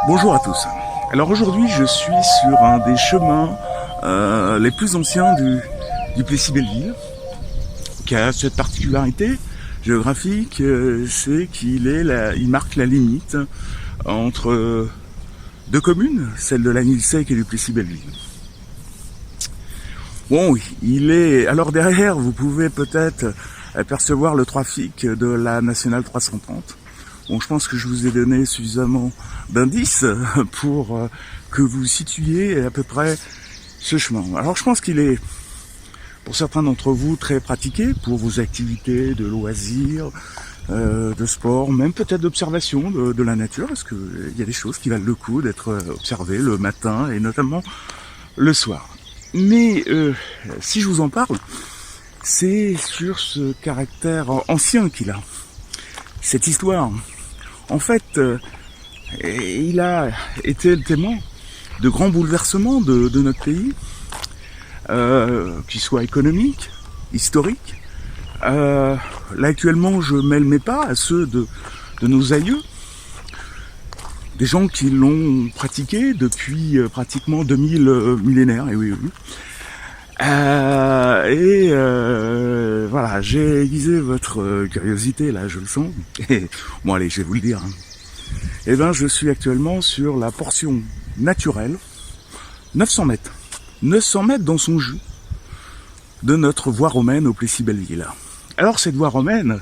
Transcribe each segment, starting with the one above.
Bonjour à tous. Alors aujourd'hui je suis sur un des chemins les plus anciens du Plessis-Belleville, qui a cette particularité géographique, c'est il marque la limite entre deux communes, celle de l'Agnille-Sec et du Plessis-Belleville. Bon, il est. Alors derrière, vous pouvez peut-être apercevoir le trafic de la nationale 330. Bon, je pense que je vous ai donné suffisamment d'indices pour que vous situiez à peu près ce chemin. Alors je pense qu'il est, pour certains d'entre vous, très pratiqué pour vos activités de loisirs, de sport, même peut-être d'observation de la nature, parce qu'il y a des choses qui valent le coup d'être observées le matin et notamment le soir. Mais si je vous en parle, c'est sur ce caractère ancien qu'il a, cette histoire. En fait, il a été le témoin de grands bouleversements de notre pays, qu'ils soient économiques, historiques. Là actuellement, je mêle mes pas à ceux de nos aïeux, des gens qui l'ont pratiqué depuis pratiquement 2000 millénaires, et oui. Voilà, j'ai aiguisé votre curiosité, là, je le sens. Et, bon, allez, je vais vous le dire. Eh ben, je suis actuellement sur la portion naturelle, 900 mètres. 900 mètres dans son jus de notre voie romaine au Plessis-Belleville. Alors, cette voie romaine,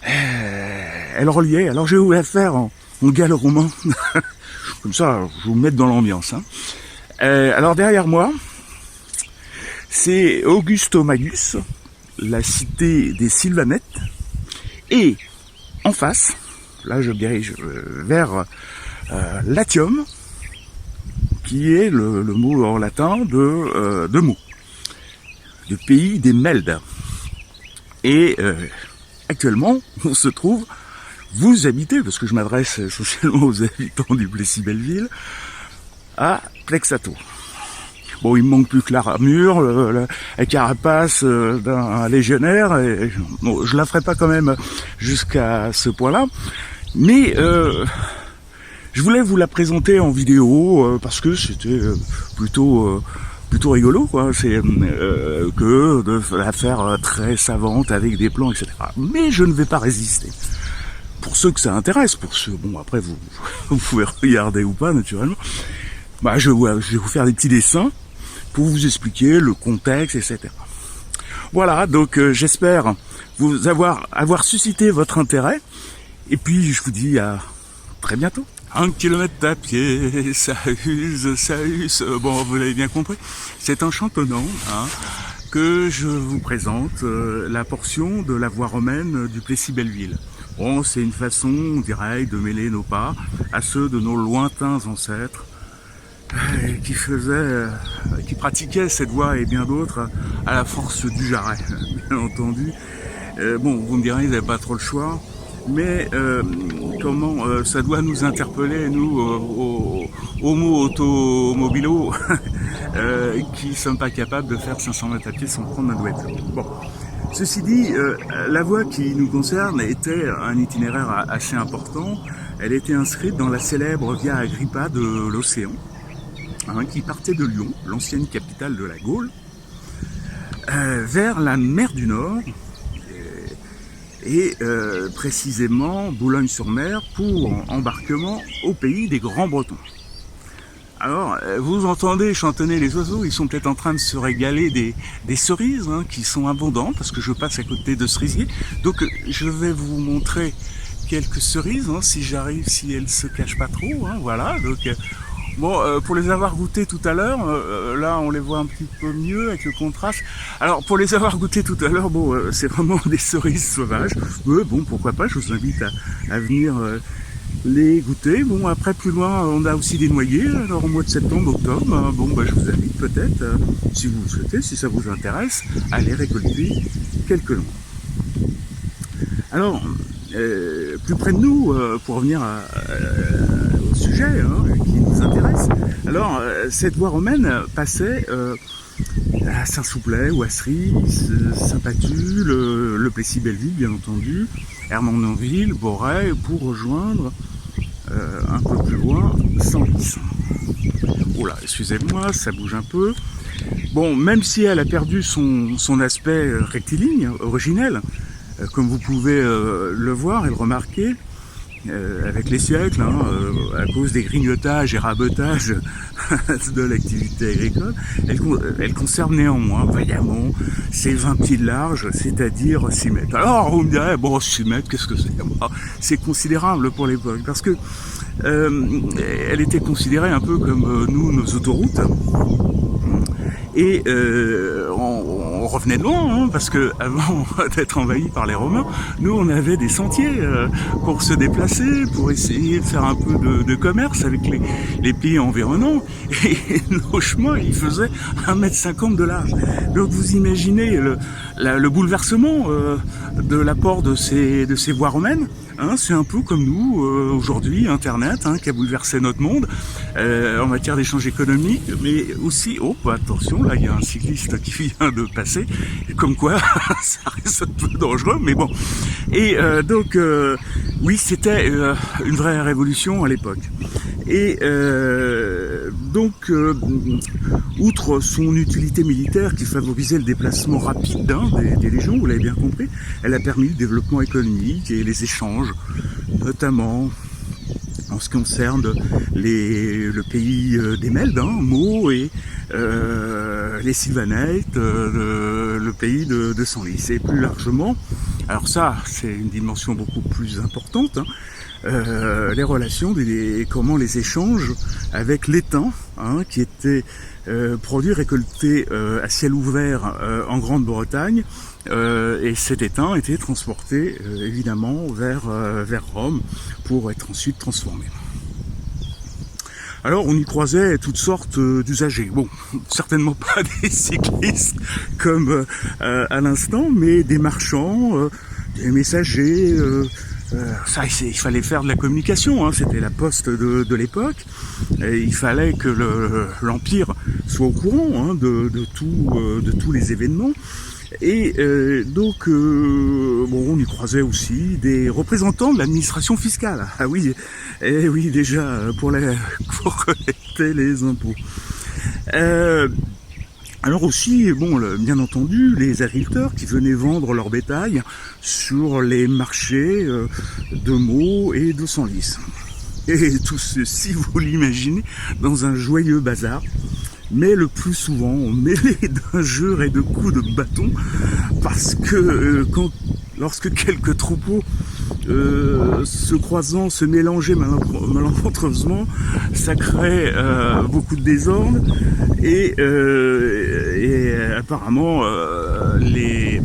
elle reliait. Alors, je vais vous la faire en gallo-romain. Comme ça, je vais vous mettre dans l'ambiance. Alors, derrière moi, c'est Augustomagus, la cité des Sylvanettes, et en face, là je me dirige vers Latium, qui est le mot en latin de Meaux, du pays des Meldes. Et actuellement, on se trouve, vous habitez, parce que je m'adresse essentiellement aux habitants du Plessis-Belleville, à Plexato. Bon, il me manque plus que l'armure, la carapace d'un légionnaire, et bon, je la ferai pas quand même jusqu'à ce point-là, mais je voulais vous la présenter en vidéo parce que c'était plutôt rigolo, quoi. C'est que de la faire très savante avec des plans, etc. Mais je ne vais pas résister. Pour ceux que ça intéresse, pour ceux, bon après vous pouvez regarder ou pas naturellement. Bah, je vais vous faire des petits dessins pour vous expliquer le contexte, etc. Voilà, donc j'espère vous avoir suscité votre intérêt. Et puis je vous dis à très bientôt. 1 kilomètre à pied, ça use. Bon, vous l'avez bien compris. C'est en chantonnant que je vous présente la portion de la voie romaine du Plessis-Belleville. Bon, c'est une façon, on dirait, de mêler nos pas à ceux de nos lointains ancêtres qui pratiquaient cette voie et bien d'autres à la force du jarret, bien entendu. Bon, vous me direz, ils n'avaient pas trop le choix, mais comment ça doit nous interpeller, nous, homo automobilo, qui ne sommes pas capables de faire 500 mètres à pied sans prendre un douette. Bon, ceci dit, la voie qui nous concerne était un itinéraire assez important. Elle était inscrite dans la célèbre Via Agrippa de l'Océan, qui partait de Lyon, l'ancienne capitale de la Gaule, vers la mer du Nord, et précisément Boulogne-sur-Mer, pour embarquement au pays des Grands-Bretons. Alors, vous entendez chantonner les oiseaux, ils sont peut-être en train de se régaler des cerises, qui sont abondantes, parce que je passe à côté de cerisiers. Donc, je vais vous montrer quelques cerises, si j'arrive, si elles se cachent pas trop, voilà. Donc, bon, pour les avoir goûtées tout à l'heure, là on les voit un petit peu mieux avec le contraste. Alors pour les avoir goûtées tout à l'heure, bon, c'est vraiment des cerises sauvages. Bon, pourquoi pas, je vous invite à venir les goûter. Bon, après plus loin, on a aussi des noyers. Alors au mois de septembre, octobre, bon, je vous invite peut-être, si vous le souhaitez, si ça vous intéresse, à les récolter quelques noix. Alors, plus près de nous, pour revenir au sujet qui nous intéresse. Alors, cette voie romaine passait à Saint-Souplet, Ouassery, Saint-Patu, le Plessis-Belleville, bien entendu, Hermannonville, Boray, pour rejoindre un peu plus loin, Senlis. Oula, excusez-moi, ça bouge un peu. Bon, même si elle a perdu son aspect rectiligne, originel, comme vous pouvez le voir et le remarquer, avec les siècles, à cause des grignotages et rabotages de l'activité agricole, elle conserve néanmoins vaillamment ses 20 pieds de large, c'est-à-dire 6 mètres. Alors vous me direz, bon 6 mètres, qu'est-ce que c'est? C'est considérable pour l'époque, parce que elle était considérée un peu comme nous, nos autoroutes. Et on revenait de loin, parce que avant d'être envahi par les Romains, nous on avait des sentiers pour se déplacer, pour essayer de faire un peu de commerce avec les pays environnants. Et nos chemins, ils faisaient 1,50 m de large. Donc vous imaginez le bouleversement de l'apport de ces voies romaines. C'est un peu comme nous aujourd'hui, Internet, qui a bouleversé notre monde en matière d'échange économique, mais aussi, attention, là il y a un cycliste qui vient de passer, comme quoi ça reste un peu dangereux, mais bon. Et donc, oui, c'était une vraie révolution à l'époque. Et donc, outre son utilité militaire qui favorisait le déplacement rapide des légions, vous l'avez bien compris, elle a permis le développement économique et les échanges, notamment en ce qui concerne le pays des Mèdes, Meaux et les Sylvanettes, le pays de Senlis. Et plus largement, alors ça, c'est une dimension beaucoup plus importante, les relations, comment les échanges avec l'étain, qui était produit récolté à ciel ouvert en Grande-Bretagne, et cet étain était transporté évidemment vers Rome pour être ensuite transformé. Alors on y croisait toutes sortes d'usagers, bon, certainement pas des cyclistes comme à l'instant, mais des marchands, des messagers, ça, il fallait faire de la communication, c'était la poste de l'époque, et il fallait que l'Empire soit au courant de tous les événements. Et donc, on y croisait aussi des représentants de l'administration fiscale. Ah oui, oui, déjà, pour collecter les impôts. Alors aussi, bien entendu, les agriculteurs qui venaient vendre leur bétail sur les marchés de Meaux et de Senlis. Et tout ceci, vous l'imaginez, dans un joyeux bazar, mais le plus souvent mêlé d'injures et de coups de bâton, parce que lorsque quelques troupeaux se croisant, se mélangeaient malencontreusement, ça crée beaucoup de désordre, et apparemment les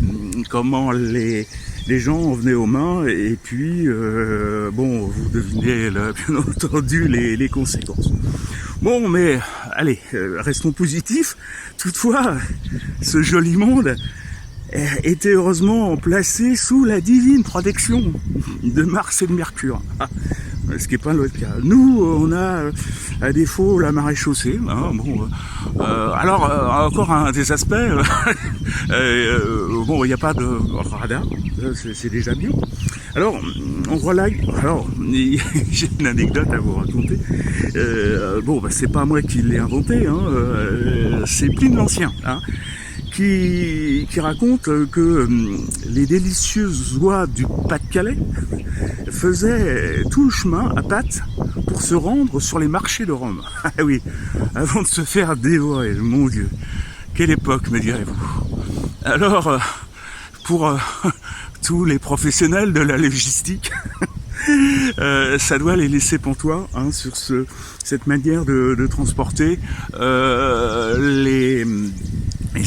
gens en venaient aux mains, et puis vous devinez bien entendu les conséquences. Bon, mais allez, restons positifs. Toutefois, ce joli monde était heureusement placé sous la divine protection de Mars et de Mercure. Ce qui n'est pas notre cas. Nous, on a, à défaut, la marée chaussée. Alors, encore un des aspects, il n'y a pas de radar, c'est déjà bien. Alors, on relaye. Alors, j'ai une anecdote à vous raconter. C'est pas moi qui l'ai inventé, c'est Pline l'Ancien, qui raconte que les délicieuses oies du Pas-de-Calais faisaient tout le chemin à pattes pour se rendre sur les marchés de Rome. Ah oui, avant de se faire dévorer, mon Dieu. Quelle époque, me direz-vous. Alors, pour tous les professionnels de la logistique, ça doit les laisser pantois sur cette manière de transporter les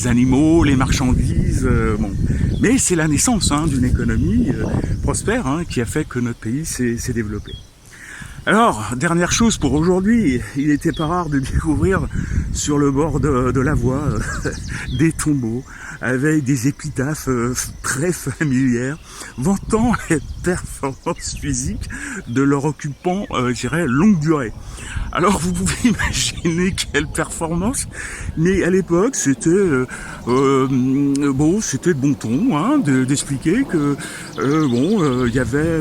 animaux, les marchandises. Mais c'est la naissance d'une économie prospère qui a fait que notre pays s'est développé. Alors, dernière chose pour aujourd'hui, il n'était pas rare de découvrir sur le bord de la voie des tombeaux avec des épitaphes très familières vantant les performances physiques de leur occupant, longue durée. Alors vous pouvez imaginer quelle performance, mais à l'époque c'était c'était de bon ton d'expliquer que il y avait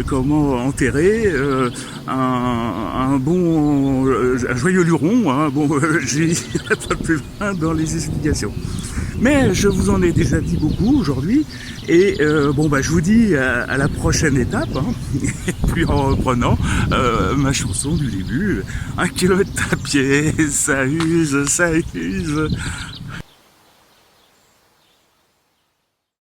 comment enterrer un joyeux luron, hein. Bon, j'ai pas plus loin dans les explications. Mais je vous en ai déjà dit beaucoup aujourd'hui, et je vous dis à la prochaine étape, hein, puis en reprenant ma chanson du début, 1 kilomètre à pied, ça use, ça use.